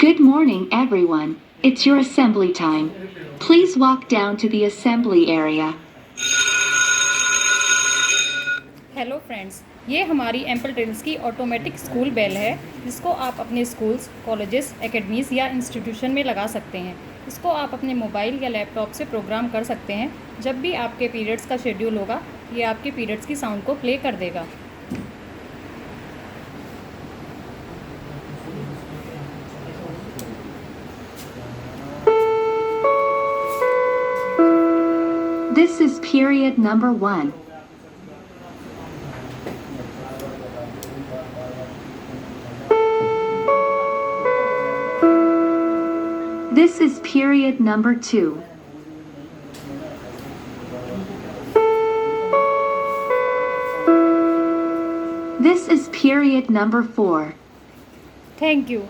Good morning, everyone. It's your assembly time. Please walk down to the assembly area. Hello friends, ये हमारी ample trails की automatic school bell है जिसको आप अपने स्कूल्स, कॉलेजेस, एकेडमीज़ या इंस्टीट्यूशन में लगा सकते हैं। इसको आप अपने मोबाइल या लैपटॉप से प्रोग्राम कर सकते हैं। जब भी आपके पीरियड्स का शेड्यूल होगा, ये आपके पीरियड्स की साउंड को प्ले कर देगा। This is period number 1. This is period number 2. This is period number 4. Thank you.